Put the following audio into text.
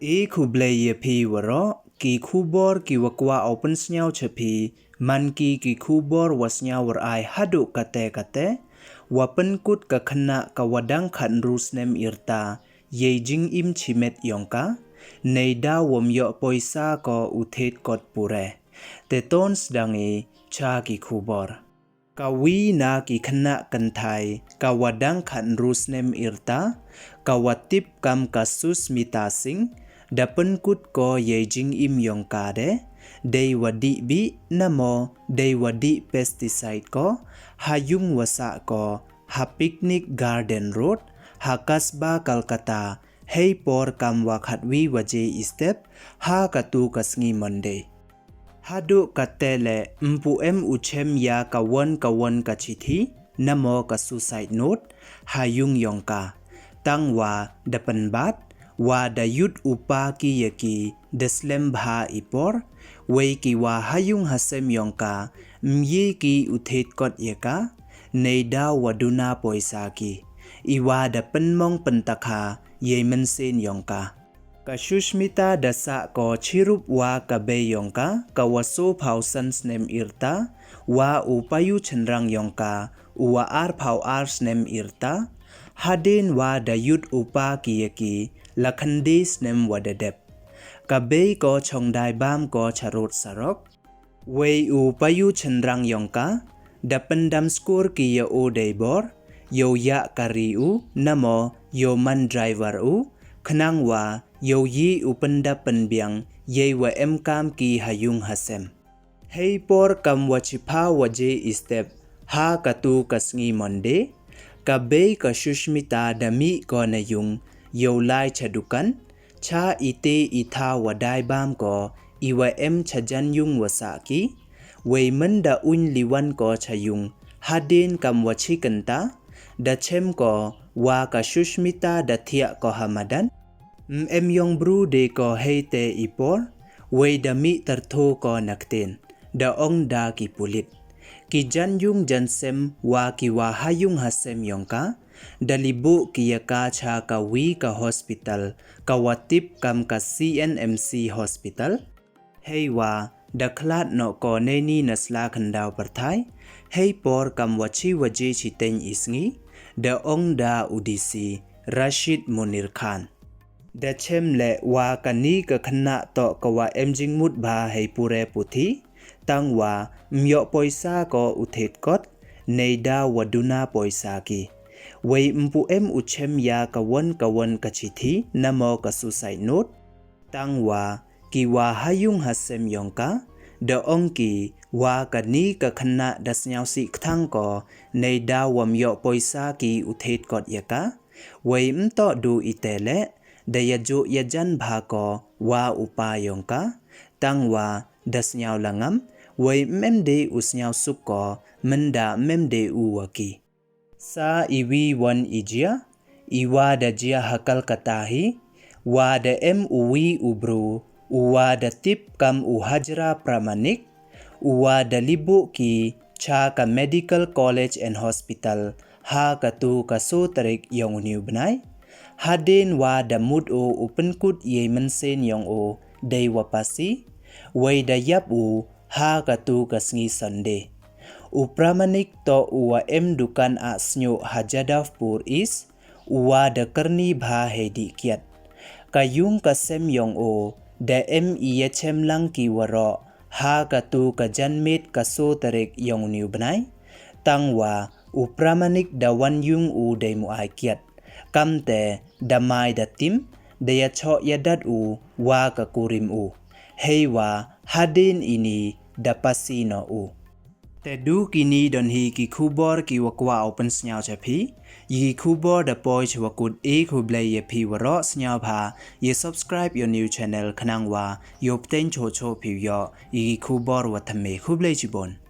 E kubleye pi waro ki kubor ki wakwa open snyau chepi man ki kubor wasnyau warai hadu kate wapen kut ka khana ka wadang khan rus nem irta ye jing im chimet yongka neida womyo poisa ko uthet kot pure te tons dangi cha ki kubor kawi na ki khana kanthai ka wadang khan rus nem irta ka watip kam kasus mita sing dapen kut ko ye jing im yong ka de wadi bi namo de wadi pesticide ko hayung wasa ko ha picnic garden road ha kasba Kolkata hey por kam wakhatwi waje step ha katu kasngi monday hadu katele mpu uchem ya kawan kachithi namo ka suicide note hayung yongka tangwa dapen bat wa da yut upa ki yaki deslem bha ipor wei ki wa hayung hasem yongka myi ki uthet kot yaka neida waduna poisa ki iwa da penmong pentakha yemen sen yongka ka shushmita dasa ko chirup wa ka be yongka ka waso pausans nem irta wa upayu chenrang yongka wa ar pau ars nem irta hadin wa da yut upa ki yaki lakhandis nem wadadep kabe ko chongdai bam ko charot sarok wei u payu chenrang yongka dapendam skor ki yo o deibor yo ya kari u namo yo man driver u khnang wa yo yi upenda penbiang ye wa em kam ki hayung hasem hey por kam wachipa waje step ha katu kasngi monde kabe ka shushmita dami ko na yung yo lai chadukan cha ite itha wadai bam ko iwa em chajan yung wasaki wei manda un liwan ko chayung hadin kam wachi kanta da chem ko wa ka shushmita da thia ko hamadan em yong bru de ko heite ipor wei da mi tartho ko nakten da ong da ki pulit ki jan yung jansem wa ki wa hayung hasem yongka dalibu kiyaka cha ka wi ka hospital ka watip kam ka CNMC hospital heiwa dakhlat no ko neni nasla khandaw parthai hei por kam wachi waje chiteng isngi da ong da udisi Rashid Munir Khan da chemle wa kani ka khana to ka wa emjing mut ba hei pure puthi tangwa myo poisa ko uthet kot neida waduna poisa ki wei mpu uchem ya kawan kachithi namo ka suicide note tangwa kiwa hayung hasem yongka da ongki wa kani ka khana dasnyau si kthang ko neida wamyo poisa ki uthet kot yaka wei mto du itele da yajo yajan bha ko wa upa yongka tangwa dasnyau langam wei memde usnyau suk ko menda memde uwaki sa iwi wan ijia iwa da jia hakal katahi wa da uwi ubru uwa da tip kam uhajra pramanik uwa da libu ki cha ka medical college and hospital ha katu kaso tarik yong new benai hadin wa da mud o open kut yemen sen yong o dei wapasi wei da yap u ha katu kasngi sunday upramanik to uwa em dukan a snyo hajadavpur is uwa da karni bha hedi kiat kayung kasem yong o da em iya chemlang ki waro ha katu ka janmet kaso tarek yong new benai tangwa upramanik da wan yung u de mu ai kiat kamte damai da tim da ya cho yadat u wa ka kurim u heiwa hadin ini da pasino u tedu kini don hi ki kubor ki wakwa open snyau chapi yi kubor da poi chwakut e kublai ye phi waro snyau bha ye subscribe your new channel khanangwa yo pten cho phi yo yi kubor wathame kublai chibon